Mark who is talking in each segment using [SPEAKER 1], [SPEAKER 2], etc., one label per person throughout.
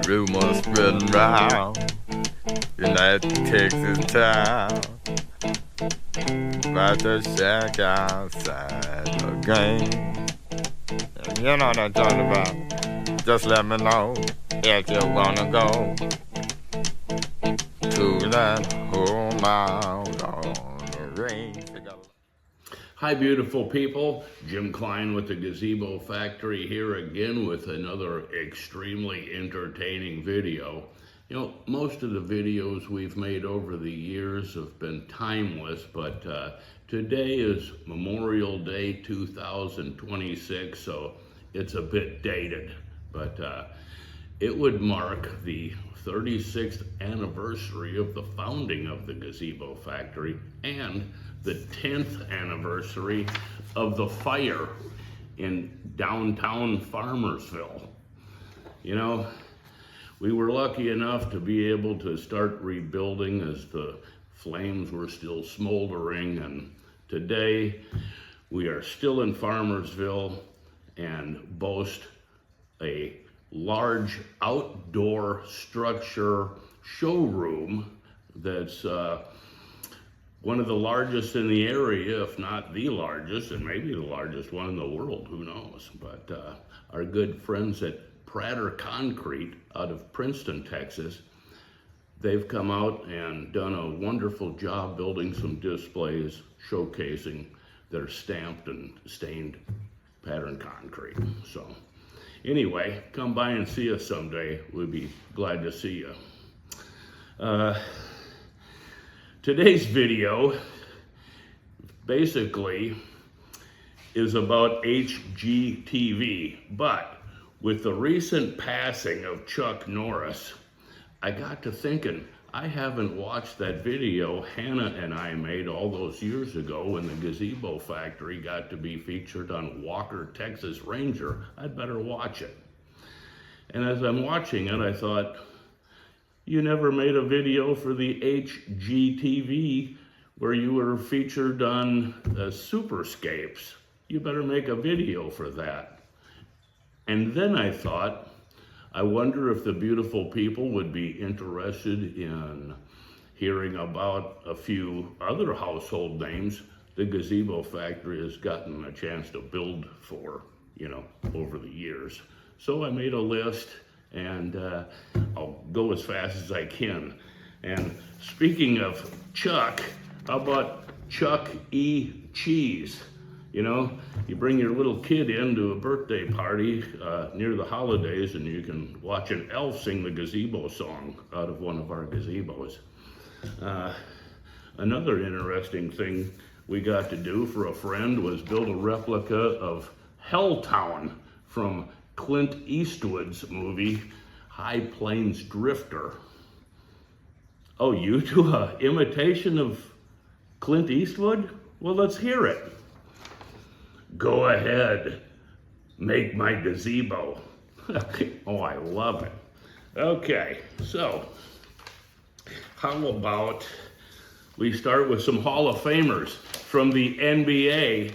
[SPEAKER 1] Rumors spreading round in that Texas town about the shack outside the game. And you know what I'm talking about. Just let me know if you wanna go to that home out on the range.
[SPEAKER 2] Hi, beautiful people. Jim Klein with the Gazebo Factory here again with another extremely entertaining video. You know, most of the videos we've made over the years have been timeless, but today is Memorial Day 2026, so it's a bit dated. But it would mark the 36th anniversary of the founding of the Gazebo Factory and the 10th anniversary of the fire in downtown Farmersville. You know, we were lucky enough to be able to start rebuilding as the flames were still smoldering, and today we are still in Farmersville and boast a large outdoor structure showroom that's one of the largest in the area, if not the largest, and maybe the largest one in the world, who knows. But our good friends at Prater Concrete out of Princeton, Texas, they've come out and done a wonderful job building some displays showcasing their stamped and stained pattern concrete. So anyway, come by and see us someday. We'd be glad to see you. Today's video basically is about HGTV, but with the recent passing of Chuck Norris, I got to thinking, I haven't watched that video Hannah and I made all those years ago when the Gazebo Factory got to be featured on Walker, Texas Ranger. I'd better watch it. And as I'm watching it, I thought, you never made a video for the HGTV where you were featured on Superscapes. You better make a video for that. And then I thought, I wonder if the beautiful people would be interested in hearing about a few other household names the Gazebo Factory has gotten a chance to build for, you know, over the years. So I made a list, and I'll go as fast as I can. And speaking of Chuck, how about Chuck E. Cheese? You know, you bring your little kid into a birthday party near the holidays, and you can watch an elf sing the gazebo song out of one of our gazebos. Another interesting thing we got to do for a friend was build a replica of Helltown from Clint Eastwood's movie, High Plains Drifter. Oh, you do an imitation of Clint Eastwood? Well, let's hear it. Go ahead, make my gazebo. Oh, I love it. Okay, so how about we start with some Hall of Famers from the NBA.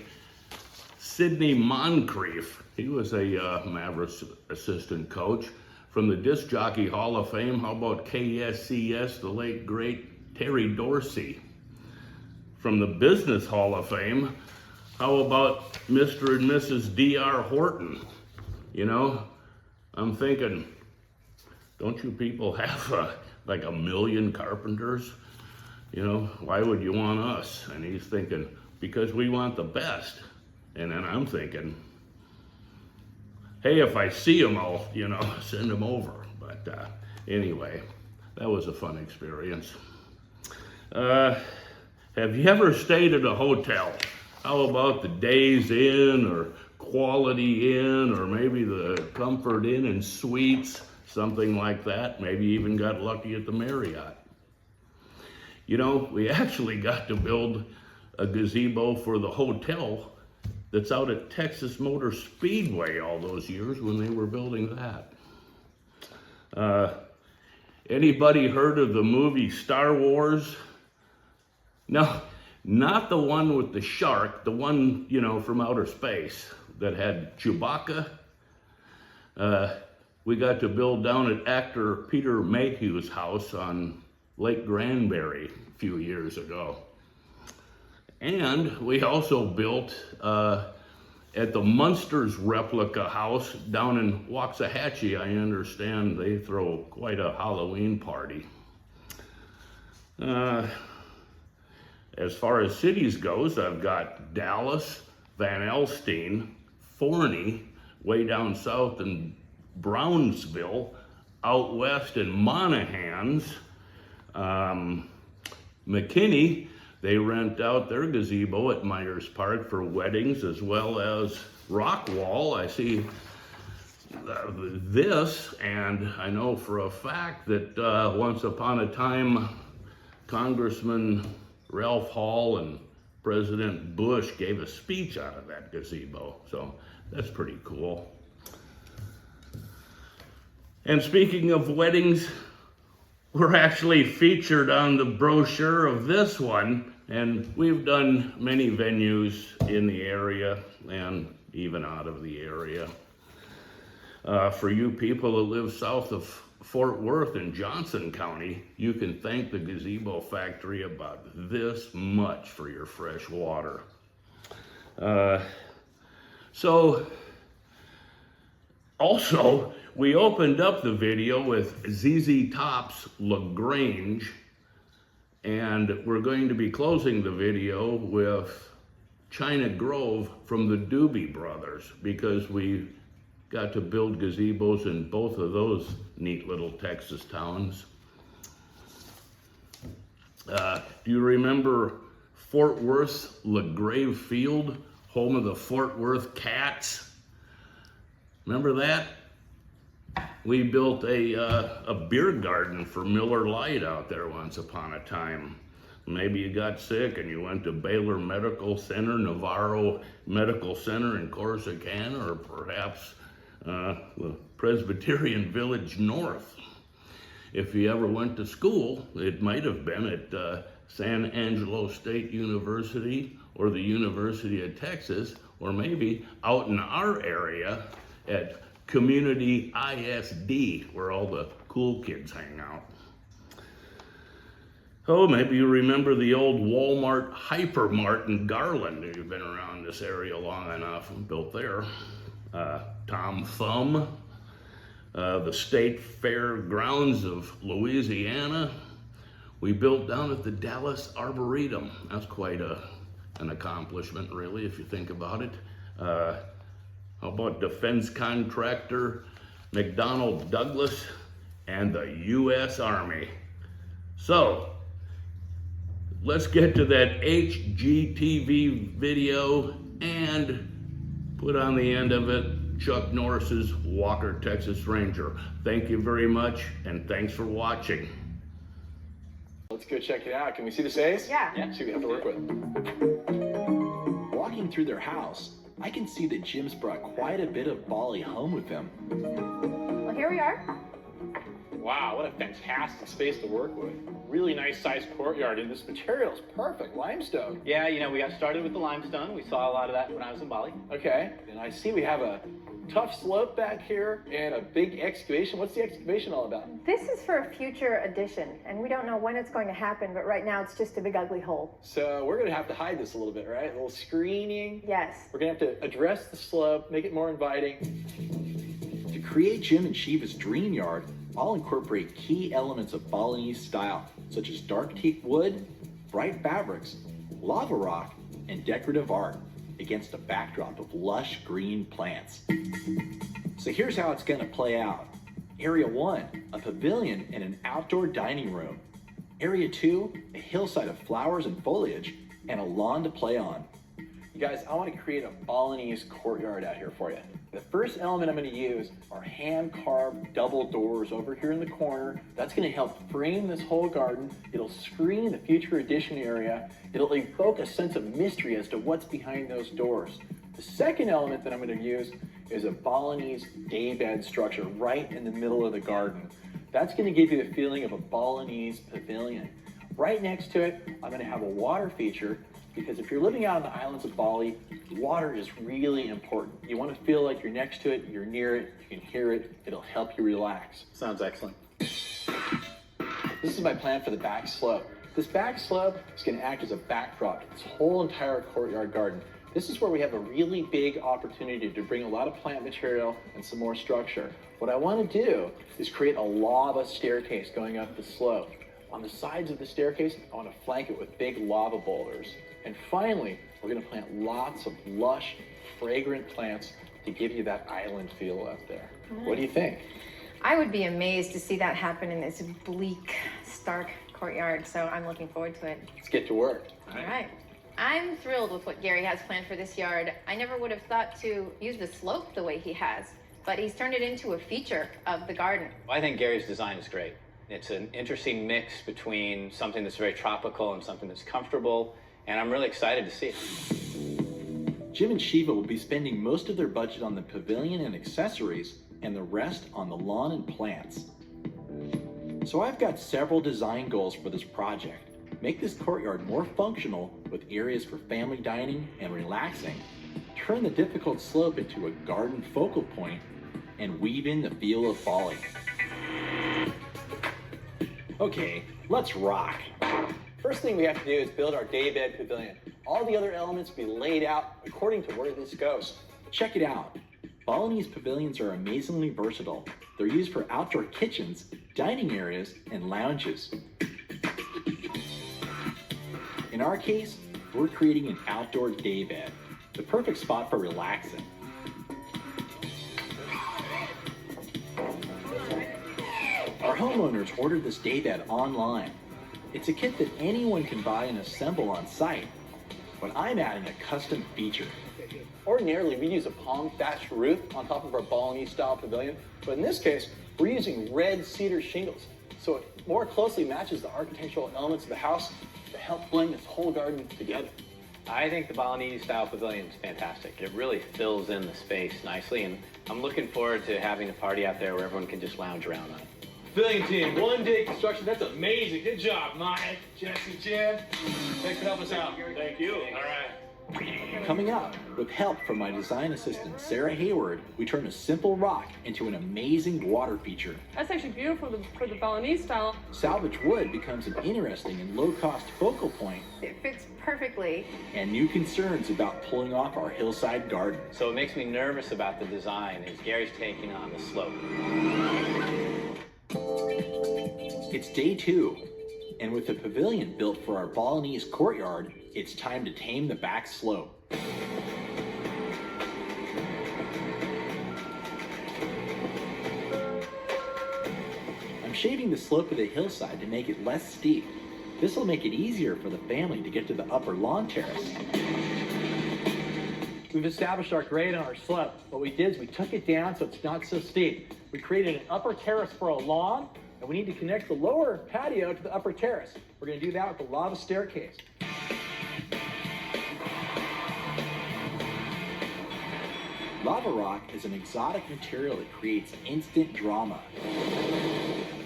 [SPEAKER 2] Sidney Moncrief, he was a Mavericks assistant coach. From the Disc Jockey Hall of Fame, how about KSCS, the late great Terry Dorsey? From the Business Hall of Fame, how about Mr. and Mrs. D.R. Horton? You know, I'm thinking, don't you people have like 1 million carpenters? You know, why would you want us? And he's thinking, because we want the best. And then I'm thinking, hey, if I see them, I'll, you know, send them over. But anyway, that was a fun experience. Have you ever stayed at a hotel? How about the Days Inn or Quality Inn or maybe the Comfort Inn and Suites, something like that? Maybe even got lucky at the Marriott. You know, we actually got to build a gazebo for the hotel that's out at Texas Motor Speedway all those years when they were building that. Anybody heard of the movie Star Wars? No, Not the one with the shark, the one, you know, from outer space that had Chewbacca. We got to build down at actor Peter Mayhew's house on Lake Granbury a few years ago. And we also built at the Munsters replica house down in Waxahachie. I understand they throw quite a Halloween party. As far as cities goes, I've got Dallas, Van Alstyne, Forney, way down south in Brownsville, out west in Monahans, McKinney. They rent out their gazebo at Myers Park for weddings, as well as Rockwall. I see this, and I know for a fact that once upon a time, Congressman Ralph Hall and President Bush gave a speech out of that gazebo, so that's pretty cool. And speaking of weddings, we're actually featured on the brochure of this one, and we've done many venues in the area and even out of the area. For you people who live south of Fort Worth in Johnson County, you can thank the Gazebo Factory about this much for your fresh water. Also, we opened up the video with ZZ Top's LaGrange, and we're going to be closing the video with China Grove from the Doobie Brothers, because we got to build gazebos in both of those neat little Texas towns. Do you remember Fort Worth's LaGrave Field, home of the Fort Worth Cats? Remember that? We built a beer garden for Miller Lite out there once upon a time. Maybe you got sick and you went to Baylor Medical Center, Navarro Medical Center in Corsicana, or perhaps the Presbyterian Village North. If you ever went to school, it might have been at San Angelo State University or the University of Texas, or maybe out in our area at Community ISD, where all the cool kids hang out. Oh, maybe you remember the old Walmart Hypermart in Garland. You've been around this area long enough and built there. Tom Thumb, the State Fairgrounds of Louisiana. We built down at the Dallas Arboretum. That's quite an accomplishment, really, if you think about it. How about defense contractor McDonnell Douglas and the U.S. Army? So, let's get to that HGTV video and put on the end of it Chuck Norris's Walker Texas Ranger. Thank you very much, and thanks for watching.
[SPEAKER 3] Let's go check it out. Can we see the Says?
[SPEAKER 4] Yeah.
[SPEAKER 3] See what we have to work with. Walking through their house, I can see that Jim's brought quite a bit of Bali home with him.
[SPEAKER 4] Well, here we are.
[SPEAKER 3] Wow, what a fantastic space to work with. Really nice sized courtyard, and this material is perfect, limestone.
[SPEAKER 5] Yeah, you know, we got started with the limestone. We saw a lot of that when I was in Bali.
[SPEAKER 3] Okay, and I see we have a tough slope back here and a big excavation. What's the excavation all about?
[SPEAKER 4] This is for a future addition, and we don't know when it's going to happen, but right now it's just a big ugly hole.
[SPEAKER 3] So we're gonna have to hide this a little bit, right? A little screening.
[SPEAKER 4] Yes.
[SPEAKER 3] We're gonna have to address the slope, make it more inviting. To create Jim and Shiva's dream yard, I'll incorporate key elements of Balinese style, such as dark teak wood, bright fabrics, lava rock, and decorative art against a backdrop of lush green plants. So here's how it's gonna play out. Area 1, a pavilion and an outdoor dining room. Area 2, a hillside of flowers and foliage, and a lawn to play on. You guys, I want to create a Balinese courtyard out here for you. The first element I'm going to use are hand-carved double doors over here in the corner. That's going to help frame this whole garden. It'll screen the future addition area. It'll evoke a sense of mystery as to what's behind those doors. The second element that I'm going to use is a Balinese daybed structure right in the middle of the garden. That's going to give you the feeling of a Balinese pavilion. Right next to it, I'm going to have a water feature because if you're living out on the islands of Bali, water is really important. You want to feel like you're next to it, you're near it, you can hear it, it'll help you relax.
[SPEAKER 5] Sounds excellent.
[SPEAKER 3] This is my plan for the back slope. This back slope is going to act as a backdrop to this whole entire courtyard garden. This is where we have a really big opportunity to bring a lot of plant material and some more structure. What I want to do is create a lava staircase going up the slope. On the sides of the staircase, I want to flank it with big lava boulders. And finally, we're going to plant lots of lush, fragrant plants to give you that island feel up there. What do you think?
[SPEAKER 4] I would be amazed to see that happen in this bleak, stark courtyard, so I'm looking forward to it.
[SPEAKER 3] Let's get to work.
[SPEAKER 4] All right. I'm thrilled with what Gary has planned for this yard. I never would have thought to use the slope the way he has, but he's turned it into a feature of the garden.
[SPEAKER 5] I think Gary's design is great. It's an interesting mix between something that's very tropical and something that's comfortable, and I'm really excited to see it.
[SPEAKER 3] Jim and Shiva will be spending most of their budget on the pavilion and accessories, and the rest on the lawn and plants. So I've got several design goals for this project. Make this courtyard more functional with areas for family dining and relaxing. Turn the difficult slope into a garden focal point and weave in the feel of Bali. Okay, let's rock. First thing we have to do is build our daybed pavilion. All the other elements be laid out according to where this goes. Check it out. Balinese pavilions are amazingly versatile. They're used for outdoor kitchens, dining areas, and lounges. In our case, we're creating an outdoor daybed, the perfect spot for relaxing. Our homeowners ordered this daybed online. It's a kit that anyone can buy and assemble on site, but I'm adding a custom feature. Ordinarily, we use a palm thatched roof on top of our Balinese-style pavilion, but in this case, we're using red cedar shingles, so it more closely matches the architectural elements of the house to help blend this whole garden together.
[SPEAKER 5] I think the Balinese-style pavilion is fantastic. It really fills in the space nicely, and I'm looking forward to having a party out there where everyone can just lounge around on it.
[SPEAKER 6] Pavilion team, 1 day construction. That's amazing. Good job, Mike, Jesse, Jim. Thanks for helping us out. Thank you. All right.
[SPEAKER 3] Coming up, with help from my design assistant, Sarah Hayward, we turn a simple rock into an amazing water feature.
[SPEAKER 7] That's actually beautiful for the Balinese style.
[SPEAKER 3] Salvage wood becomes an interesting and low-cost focal point,
[SPEAKER 4] It fits perfectly.
[SPEAKER 3] and new concerns about pulling off our hillside garden.
[SPEAKER 5] So what makes me nervous about the design is Gary's taking on the slope.
[SPEAKER 3] It's day 2, and with the pavilion built for our Balinese courtyard, it's time to tame the back slope. I'm shaving the slope of the hillside to make it less steep. This will make it easier for the family to get to the upper lawn terrace. We've established our grade on our slope. What we did is we took it down so it's not so steep. We created an upper terrace for a lawn, and we need to connect the lower patio to the upper terrace. We're going to do that with the lava staircase. Lava rock is an exotic material that creates instant drama.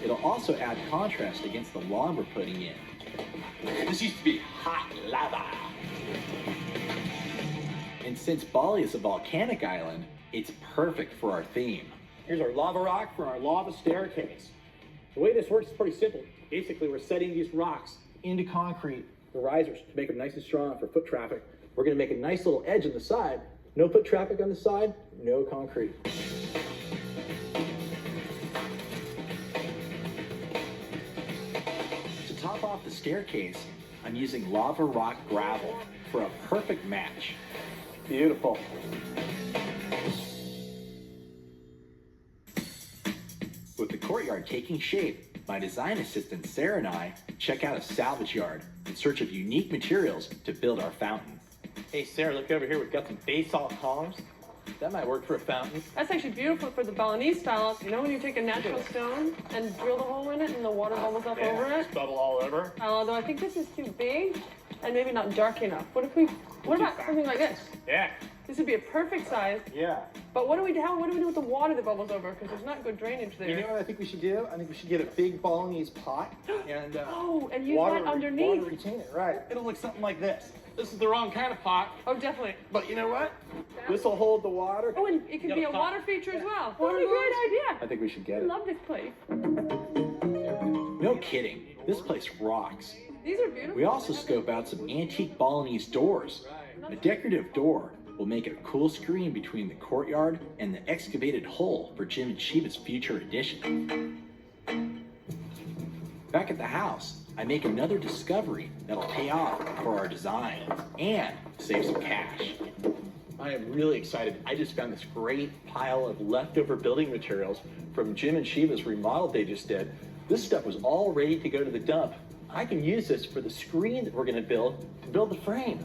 [SPEAKER 3] It'll also add contrast against the lawn we're putting in. This used to be hot lava. And since Bali is a volcanic island, it's perfect for our theme. Here's our lava rock for our lava staircase. The way this works is pretty simple. Basically, we're setting these rocks into concrete, the risers, to make them nice and strong for foot traffic. We're going to make a nice little edge on the side. No foot traffic on the side, no concrete. To top off the staircase, I'm using lava rock gravel for a perfect match. Beautiful. With the courtyard taking shape, my design assistant Sarah and I check out a salvage yard in search of unique materials to build our fountain. Hey Sarah, look over here. We've got some basalt columns. That might work for a fountain.
[SPEAKER 7] That's actually beautiful for the Balinese style. You know when you take a natural stone and drill the hole in it and the water bubbles up over it?
[SPEAKER 6] Bubble all over.
[SPEAKER 7] Although I think this is too big. and maybe not dark enough. What about something like this?
[SPEAKER 6] Yeah.
[SPEAKER 7] This would be a perfect size.
[SPEAKER 6] Yeah.
[SPEAKER 7] But what do we do with the water that bubbles over? Because there's not good drainage there.
[SPEAKER 3] You know what I think we should do? I think we should get a big Balinese pot and
[SPEAKER 7] and use that underneath.
[SPEAKER 3] Water retain it, right? It'll look something like this.
[SPEAKER 6] This is the wrong kind of pot.
[SPEAKER 7] Oh, definitely.
[SPEAKER 3] But you know what? This will hold the water.
[SPEAKER 7] Oh, and it could be a water feature as well. What a great idea.
[SPEAKER 3] I think we should get
[SPEAKER 7] I
[SPEAKER 3] it.
[SPEAKER 7] love this place.
[SPEAKER 3] No kidding. This place rocks.
[SPEAKER 7] These are beautiful.
[SPEAKER 3] We also scope out some antique Balinese doors. A decorative door will make a cool screen between the courtyard and the excavated hole for Jim and Shiva's future addition. Back at the house, I make another discovery that'll pay off for our design and save some cash. I am really excited. I just found this great pile of leftover building materials from Jim and Shiva's remodel they just did. This stuff was all ready to go to the dump. I can use this for the screen that we're going to build the frame.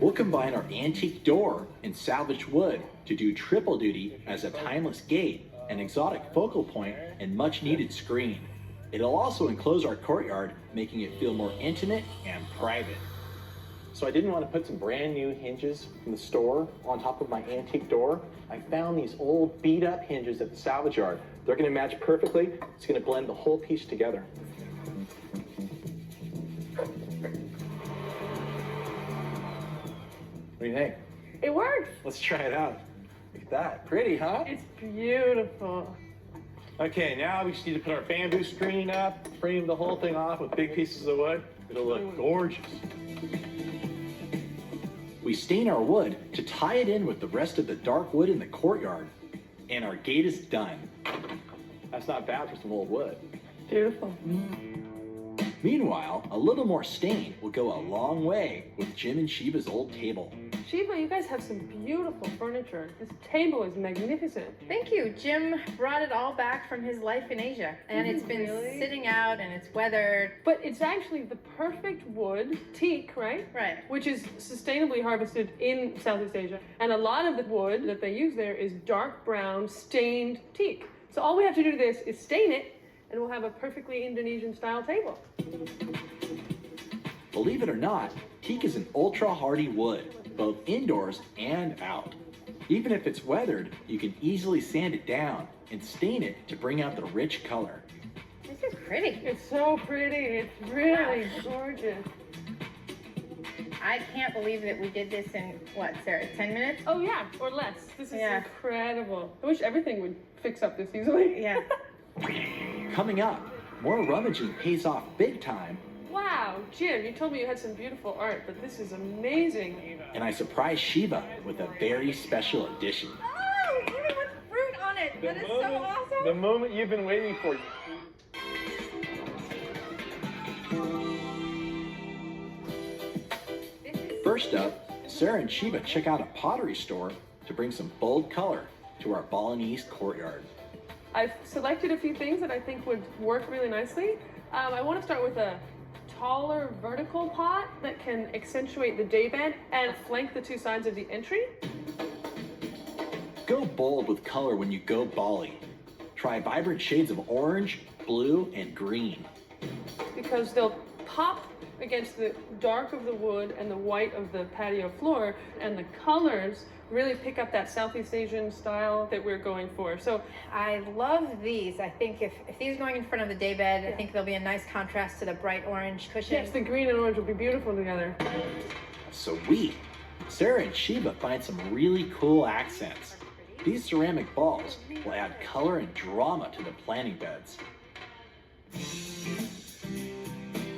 [SPEAKER 3] We'll combine our antique door and salvaged wood to do triple duty as a timeless gate, an exotic focal point, and much needed screen. It'll also enclose our courtyard, making it feel more intimate and private. So I didn't want to put some brand new hinges from the store on top of my antique door. I found these old beat up hinges at the salvage yard. They're going to match perfectly. It's going to blend the whole piece together. What do you think?
[SPEAKER 7] It works.
[SPEAKER 3] Let's try it out. Look at that. Pretty, huh?
[SPEAKER 7] It's beautiful.
[SPEAKER 3] Okay, now we just need to put our bamboo screen up, frame the whole thing off with big pieces of wood. It'll look gorgeous. We stain our wood to tie it in with the rest of the dark wood in the courtyard, and our gate is done. That's not bad for some old wood.
[SPEAKER 7] Beautiful.
[SPEAKER 3] Meanwhile, a little more stain will go a long way with Jim and Shiva's old table.
[SPEAKER 7] Shiva, you guys have some beautiful furniture. This table is magnificent.
[SPEAKER 4] Thank you. Jim brought it all back from his life in Asia, and it's been sitting out and it's weathered.
[SPEAKER 7] But it's actually the perfect wood, teak, right?
[SPEAKER 4] Right.
[SPEAKER 7] Which is sustainably harvested in Southeast Asia. And a lot of the wood that they use there is dark brown stained teak. So all we have to do to this is stain it, and we'll have a perfectly Indonesian style table.
[SPEAKER 3] Believe it or not, teak is an ultra hardy wood, both indoors and out. Even if it's weathered, you can easily sand it down and stain it to bring out the rich color.
[SPEAKER 4] This is pretty.
[SPEAKER 7] It's so pretty. It's really gorgeous.
[SPEAKER 4] I can't believe that we did this in, what, Sarah, 10 minutes?
[SPEAKER 7] Oh yeah, or less. This is
[SPEAKER 4] Yeah.
[SPEAKER 7] incredible. I wish everything would fix up this easily.
[SPEAKER 4] Yeah.
[SPEAKER 3] Coming up, more rummaging pays off big time,
[SPEAKER 7] Wow, Jim, you told me you had some beautiful art, but this is amazing.
[SPEAKER 3] and I surprise Shiva with a very special addition.
[SPEAKER 4] Oh, even with fruit on it. That is so awesome.
[SPEAKER 6] The moment you've been waiting for.
[SPEAKER 3] First up, Sarah and Shiva check out a pottery store to bring some bold color to our Balinese courtyard.
[SPEAKER 7] I've selected a few things that I think would work really nicely. I want to start with a taller vertical pot that can accentuate the daybed and flank the two sides of the entry.
[SPEAKER 3] Go bold with color when you go Bali. Try vibrant shades of orange, blue, and green.
[SPEAKER 7] Because they'll pop against the dark of the wood and the white of the patio floor, and the colors really pick up that Southeast Asian style that we're going for. So
[SPEAKER 4] I love these. I think if these are going in front of the daybed, I think there'll be a nice contrast to the bright orange cushion.
[SPEAKER 7] yes, the green and orange will be beautiful together.
[SPEAKER 3] Sweet! Sarah and Shiva find some really cool accents. These ceramic balls will add color and drama to the planting beds.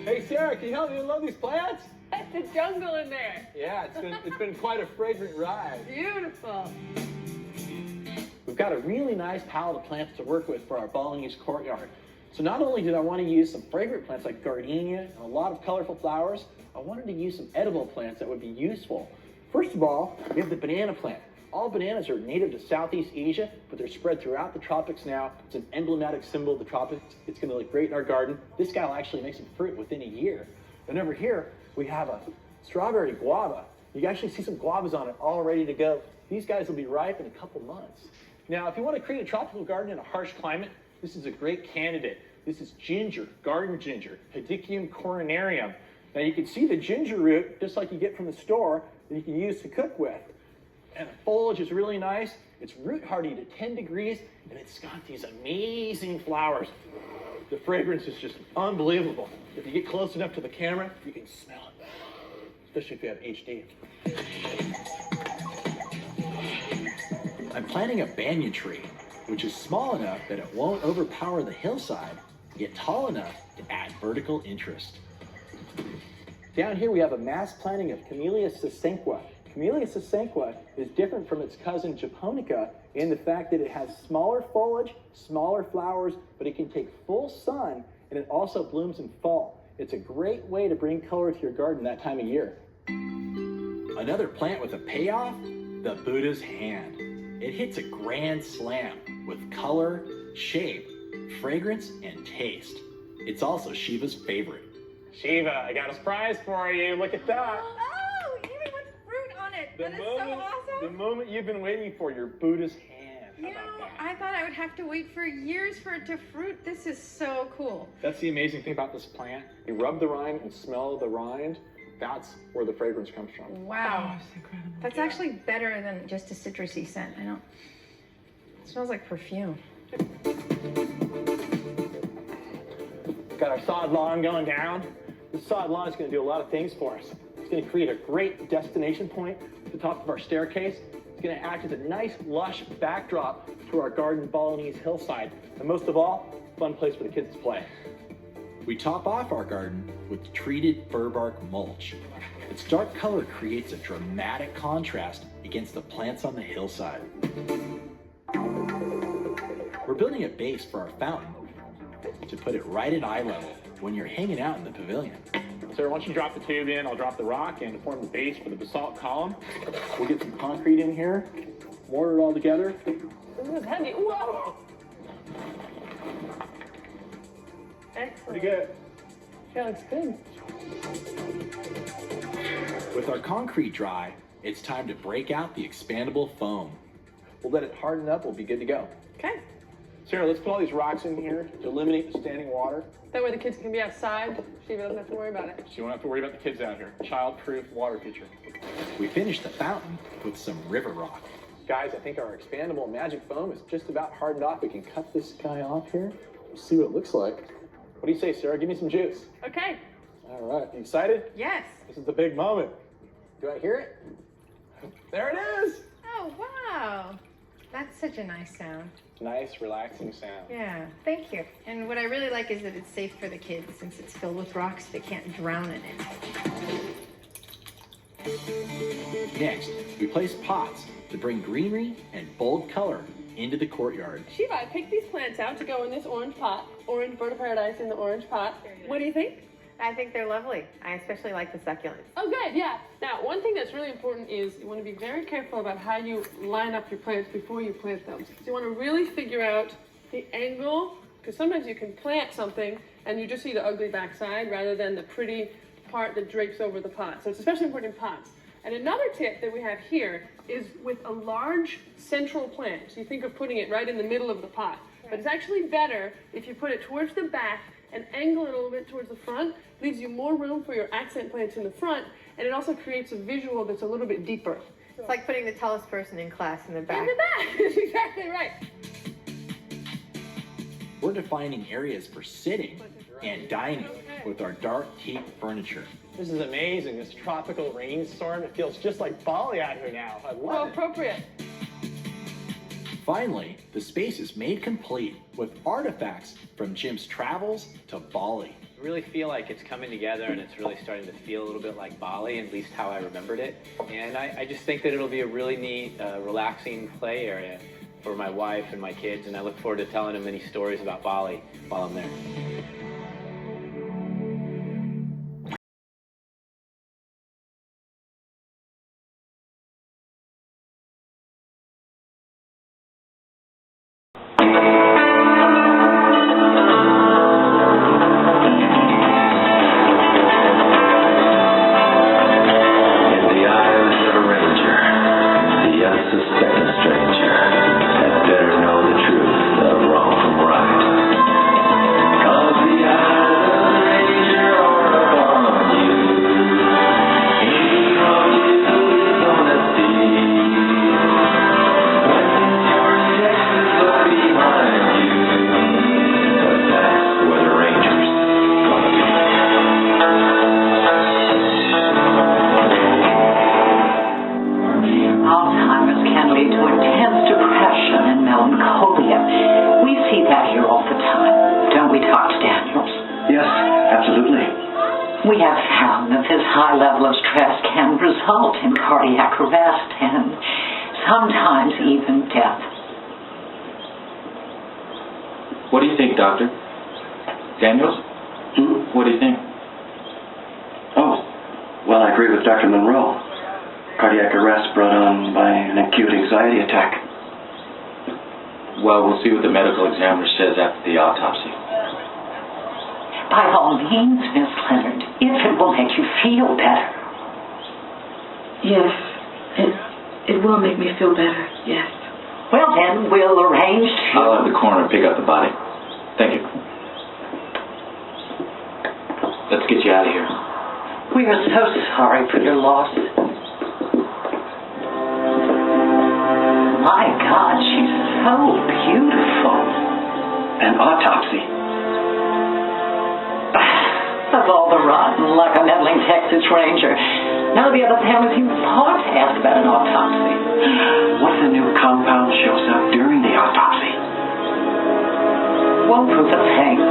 [SPEAKER 6] Hey Sarah, can you help me unload these plants?
[SPEAKER 7] The jungle in there.
[SPEAKER 6] Yeah, it's been quite a fragrant ride.
[SPEAKER 7] Beautiful.
[SPEAKER 3] We've got a really nice palette of plants to work with for our Balinese courtyard. So not only did I want to use some fragrant plants like gardenia and a lot of colorful flowers, I wanted to use some edible plants that would be useful. First of all, we have the banana plant. All bananas are native to Southeast Asia, but they're spread throughout the tropics now. It's an emblematic symbol of the tropics. It's going to look great in our garden. This guy will actually make some fruit within a year. And over here, we have a strawberry guava. You can actually see some guavas on it all ready to go. These guys will be ripe in a couple months. Now, if you want to create a tropical garden in a harsh climate, this is a great candidate. This is ginger, garden ginger, Hedychium coronarium. Now you can see the ginger root, just like you get from the store, that you can use to cook with. And the foliage is really nice. It's root hardy to 10 degrees, and it's got these amazing flowers. The fragrance is just unbelievable. If you get close enough to the camera, you can smell it, especially if you have HD. I'm planting a banyan tree, which is small enough that it won't overpower the hillside, yet tall enough to add vertical interest. Down here we have a mass planting of Camellia sasanqua. Camellia sasanqua is different from its cousin japonica in the fact that it has smaller foliage, smaller flowers, but it can take full sun, and it also blooms in fall. It's a great way to bring color to your garden that time of year. Another plant with a payoff, the Buddha's hand. It hits a grand slam with color, shape, fragrance, and taste. It's also Shiva's favorite.
[SPEAKER 6] Shiva, I got a surprise for you. Look at that.
[SPEAKER 4] Oh, even with fruit on it. That is so awesome.
[SPEAKER 6] The moment you've been waiting for, your Buddha's hand. How
[SPEAKER 4] You know,
[SPEAKER 6] about that?
[SPEAKER 4] I thought I would have to wait for years for it to fruit. This is so cool.
[SPEAKER 6] That's the amazing thing about this plant. You rub the rind and smell the rind. That's where the fragrance comes from.
[SPEAKER 4] Wow.
[SPEAKER 7] That's incredible.
[SPEAKER 4] That's actually better than just a citrusy scent. I know. It smells like perfume.
[SPEAKER 3] Got our sod lawn going down. This sod lawn is going to do a lot of things for us. It's going to create a great destination point at the top of our staircase. It's going to act as a nice, lush backdrop to our garden Balinese hillside. And most of all, fun place for the kids to play. We top off our garden with treated fir bark mulch. Its dark color creates a dramatic contrast against the plants on the hillside. We're building a base for our fountain to put it right at eye level when you're hanging out in the pavilion.
[SPEAKER 6] Sarah, once you drop the tube in, I'll drop the rock and form the base for the basalt column. We'll get some concrete in here, mortar it all together.
[SPEAKER 7] This is heavy. Whoa! Excellent.
[SPEAKER 6] Pretty good.
[SPEAKER 7] Yeah, looks good.
[SPEAKER 3] With our concrete dry, it's time to break out the expandable foam. We'll let it harden up, we'll be good to go.
[SPEAKER 7] Okay.
[SPEAKER 6] Sarah, let's put all these rocks in here to eliminate the standing water.
[SPEAKER 7] That way the kids can be outside. Shiva doesn't have to worry about it.
[SPEAKER 6] So you won't have to worry about the kids out here. Child-proof water feature.
[SPEAKER 3] We finish the fountain with some river rock.
[SPEAKER 6] Guys, I think our expandable magic foam is just about hardened off. We can cut this guy off here. We'll see what it looks like. What do you say, Sarah? Give me some juice.
[SPEAKER 7] Okay.
[SPEAKER 6] All right, you excited?
[SPEAKER 4] Yes.
[SPEAKER 6] This is the big moment. Do I hear it? There it is.
[SPEAKER 4] Oh, wow. That's such a nice sound.
[SPEAKER 6] Nice, relaxing sound.
[SPEAKER 4] Yeah, thank you. And what I really like is that it's safe for the kids since it's filled with rocks. They can't drown in it.
[SPEAKER 3] Next, we place pots to bring greenery and bold color into the courtyard.
[SPEAKER 7] Shiva, I picked these plants out to go in this orange pot. Orange bird of paradise in the orange pot. What do you think?
[SPEAKER 4] I think they're lovely. I especially like the succulents.
[SPEAKER 7] Oh, good, yeah. Now, one thing that's really important is you want to be very careful about how you line up your plants before you plant them. So you want to really figure out the angle, because sometimes you can plant something and you just see the ugly backside rather than the pretty part that drapes over the pot. So it's especially important in pots. And another tip that we have here is with a large central plant. So you think of putting it right in the middle of the pot. But it's actually better if you put it towards the back and angle it a little bit towards the front. Leaves you more room for your accent plants in the front, and it also creates a visual that's a little bit deeper.
[SPEAKER 4] It's like putting the tallest person in class in the back.
[SPEAKER 7] In the back, that's exactly right.
[SPEAKER 3] We're defining areas for sitting and dining with our dark teak furniture.
[SPEAKER 6] This is amazing, this tropical rainstorm. It feels just like Bali out here now. I
[SPEAKER 7] So
[SPEAKER 6] love it.
[SPEAKER 7] appropriate.
[SPEAKER 3] Finally, the space is made complete with artifacts from Jim's travels to Bali.
[SPEAKER 5] I really feel like it's coming together and it's really starting to feel a little bit like Bali, at least how I remembered it. And I just think that it'll be a really neat, relaxing play area for my wife and my kids, and I look forward to telling them many stories about Bali while I'm there.
[SPEAKER 8] Cause the eyes of the ranger are upon you. high level of stress can result in cardiac arrest and sometimes even death.
[SPEAKER 9] What do you think, Doctor? Daniels? What do you think?
[SPEAKER 10] Oh, well, I agree with Dr. Monroe. Cardiac arrest brought on by an acute anxiety attack.
[SPEAKER 9] Well, we'll see what the medical examiner says after the autopsy.
[SPEAKER 8] By all means, Miss Leonard, if it will make you feel better.
[SPEAKER 11] Yes, it will make me feel better, yes.
[SPEAKER 8] Well, then, we'll arrange to...
[SPEAKER 9] I'll have the coroner pick up the body. Thank you. Let's get you out of here.
[SPEAKER 8] We are so sorry for your loss. My God, she's so beautiful.
[SPEAKER 10] An autopsy.
[SPEAKER 8] Of all the rotten luck, a meddling Texas Ranger. None of the other families you thought to ask about an autopsy.
[SPEAKER 10] What if the new compound shows up during the autopsy?
[SPEAKER 8] Won't prove a thing.